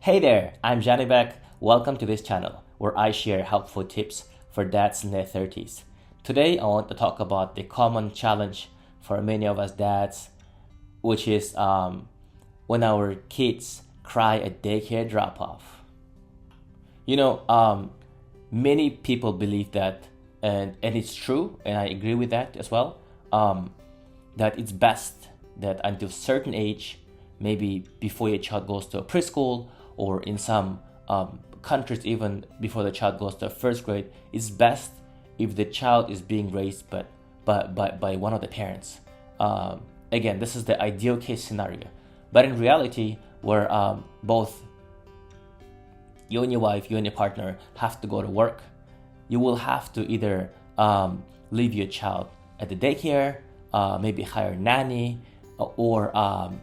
Hey there, I'm Johnny Beck. Welcome to this channel where I share helpful tips for dads in their 30s. Today I want to talk about the common challenge for many of us dads, which is when our kids cry at daycare drop-off. Many people believe that, and it's true, and I agree with that as well, that it's best that until certain age, maybe before your child goes to a preschool, or in some countries even before the child goes to first grade, it's best if the child is being raised by one of the parents. Again, this is the ideal case scenario. But in reality, where both you and your wife, you and your partner have to go to work, you will have to either leave your child at the daycare, maybe hire a nanny, or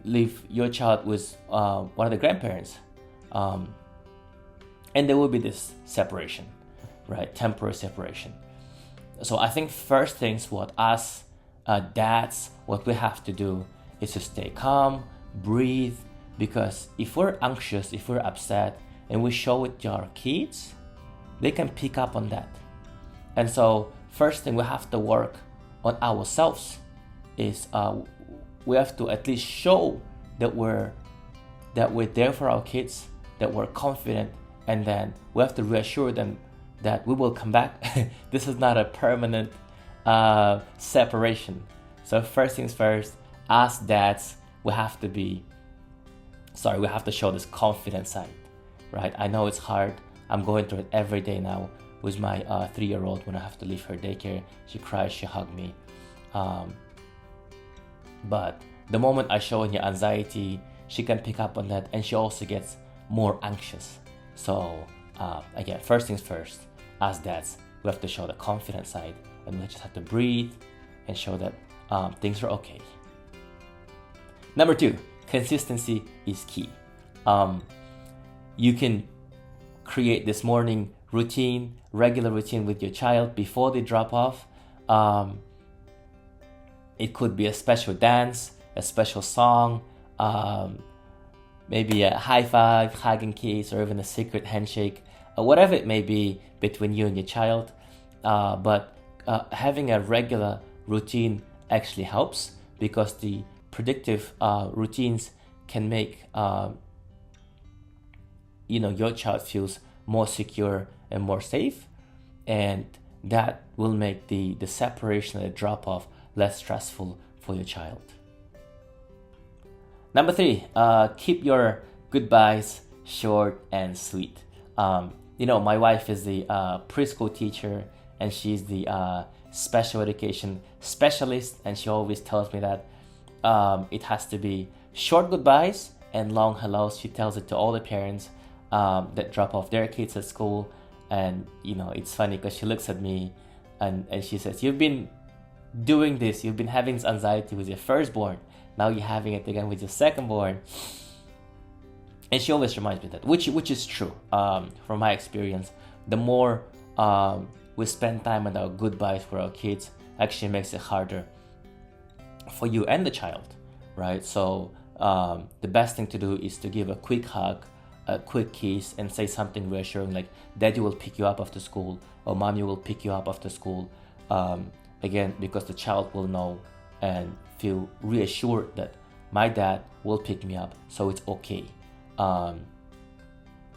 leave your child with one of the grandparents. And there will be this separation, right? Temporary separation. So I think first things what us dads, what we have to do is to stay calm, breathe, because if we're anxious, if we're upset, and we show it to our kids, they can pick up on that. And so first thing we have to work on ourselves is we have to at least show that we're there for our kids, that we're confident, and then we have to reassure them that we will come back. This is not a permanent separation. So first things first, as dads, we have to show this confident side, right? I know it's hard. I'm going through it every day now with my 3-year-old. When I have to leave her daycare, she cries, she hugs me. But the moment I show her anxiety, she can pick up on that, and she also gets more anxious. So again, first things first, as dads, we have to show the confident side, and we just have to breathe and show that things are okay. Number 2, consistency is key. You can create this morning routine, regular routine with your child before they drop off. It could be a special dance, a special song, maybe a high five, hug and kiss, or even a secret handshake, whatever it may be between you and your child. But having a regular routine actually helps, because the predictive routines can make your child feels more secure and more safe, and that will make the separation and the drop off less stressful for your child. Number 3, keep your goodbyes short and sweet. My wife is the preschool teacher, and she's the special education specialist, and she always tells me that it has to be short goodbyes and long hellos. She tells it to all the parents that drop off their kids at school. And it's funny because she looks at me and she says, "You've been doing this, you've been having this anxiety with your firstborn, now you're having it again with your secondborn." And she always reminds me that, which is true. From my experience, the more we spend time on our goodbyes for our kids, actually makes it harder for you and the child, right? So the best thing to do is to give a quick hug, a quick kiss, and say something reassuring like, "Daddy will pick you up after school," or "Mommy will pick you up after school." Again, because the child will know and feel reassured that my dad will pick me up, so it's okay.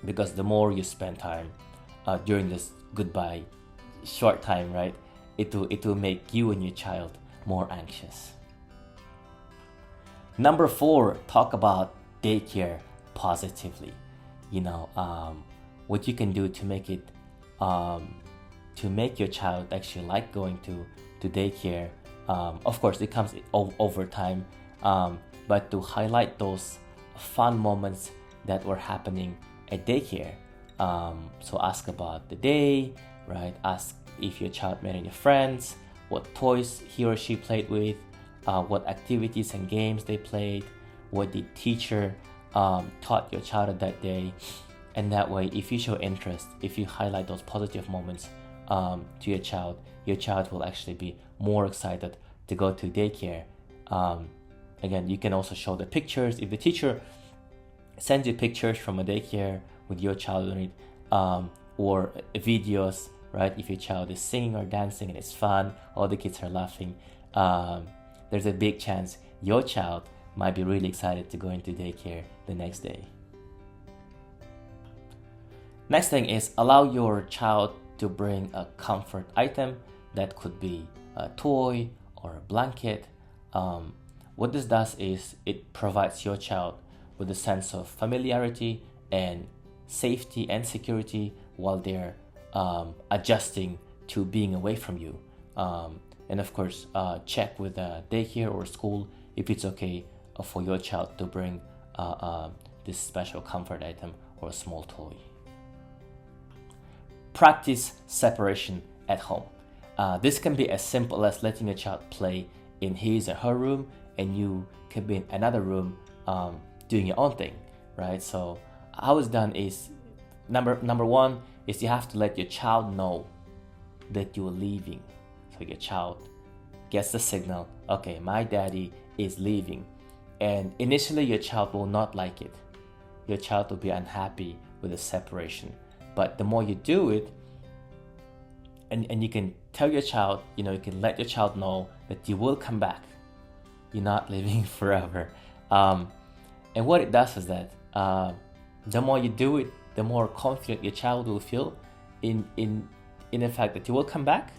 Because the more you spend time during this goodbye short time, right, it will make you and your child more anxious. Number 4, talk about daycare positively. What you can do to make it to make your child actually like going to daycare. Of course, it comes over time, but to highlight those fun moments that were happening at daycare. So ask about the day, right? Ask if your child met any friends, what toys he or she played with, what activities and games they played, what the teacher taught your child that day. And that way, if you show interest, if you highlight those positive moments to your child will actually be more excited to go to daycare. Again, you can also show the pictures. If the teacher send you pictures from a daycare with your child in it, or videos, right? If your child is singing or dancing and it's fun, all the kids are laughing, there's a big chance your child might be really excited to go into daycare the next day. Next thing is allow your child to bring a comfort item. That could be a toy or a blanket. What this does is it provides your child with a sense of familiarity and safety and security while they're adjusting to being away from you. And of course, check with the daycare or school if it's okay for your child to bring this special comfort item or a small toy. Practice separation at home. This can be as simple as letting your child play in his or her room and you can be in another room doing your own thing, right? So how it's done is number one is you have to let your child know that you're leaving. So your child gets the signal, okay, my daddy is leaving. And initially your child will not like it. Your child will be unhappy with the separation. But the more you do it, and you can tell your child, you can let your child know that you will come back. You're not leaving forever. And what it does is that the more you do it, the more confident your child will feel in the fact that you will come back.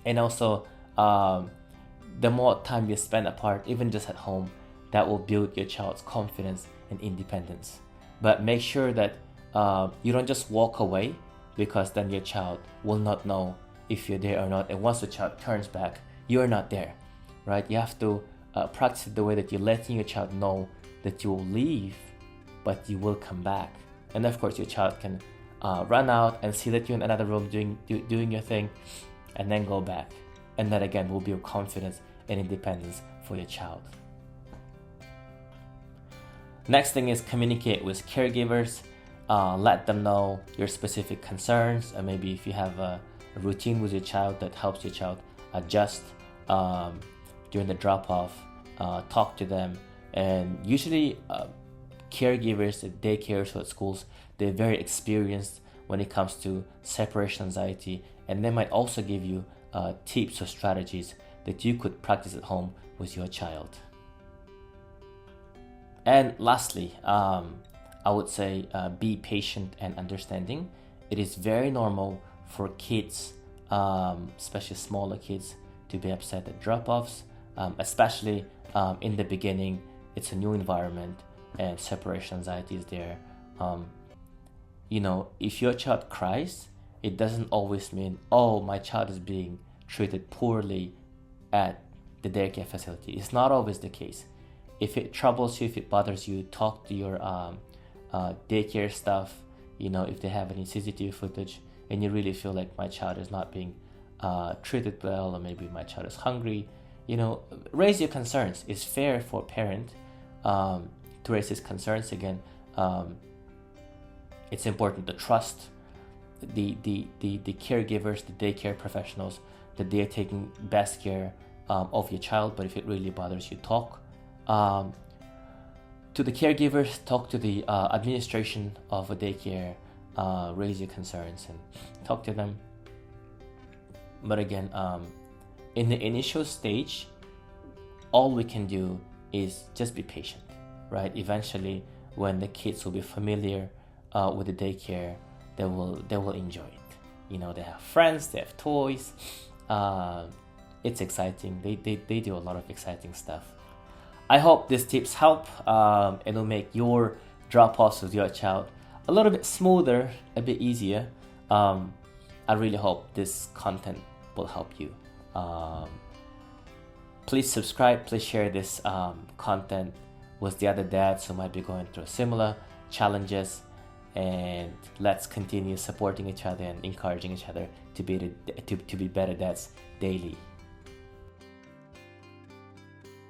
And also, the more time you spend apart, even just at home, that will build your child's confidence and independence. But make sure that you don't just walk away, because then your child will not know if you're there or not. And once the child turns back, you're not there, right? You have to practice it the way that you're letting your child know that you will leave, but you will come back. And of course, your child can run out and see that you're in another room doing your thing, and then go back. And that again will build confidence and independence for your child. Next thing is communicate with caregivers. Let them know your specific concerns, and maybe if you have a routine with your child that helps your child adjust during the drop-off, talk to them. And usually caregivers at daycares or at schools, they're very experienced when it comes to separation anxiety, and they might also give you tips or strategies that you could practice at home with your child. And lastly, I would say be patient and understanding. It is very normal for kids, especially smaller kids, to be upset at drop-offs, especially in the beginning. It's a new environment and separation anxiety is there. If your child cries, it doesn't always mean, oh, my child is being treated poorly at the daycare facility. It's not always the case. If it troubles you, if it bothers you, talk to your daycare staff, if they have any CCTV footage and you really feel like my child is not being treated well, or maybe my child is hungry, raise your concerns. It's fair for a parent to raise his concerns. Again, it's important to trust the caregivers, the daycare professionals, that they are taking best care of your child. But if it really bothers you, talk to the caregivers, talk to the administration of a daycare, raise your concerns and talk to them. But again, in the initial stage, all we can do is just be patient, right? Eventually, when the kids will be familiar with the daycare, they will enjoy it. They have friends, they have toys. It's exciting. They do a lot of exciting stuff. I hope these tips help. It'll make your drop-offs with your child a little bit smoother, a bit easier. I really hope this content will help you. Please subscribe, please share this content with the other dads who might be going through similar challenges, and let's continue supporting each other and encouraging each other to be better dads daily.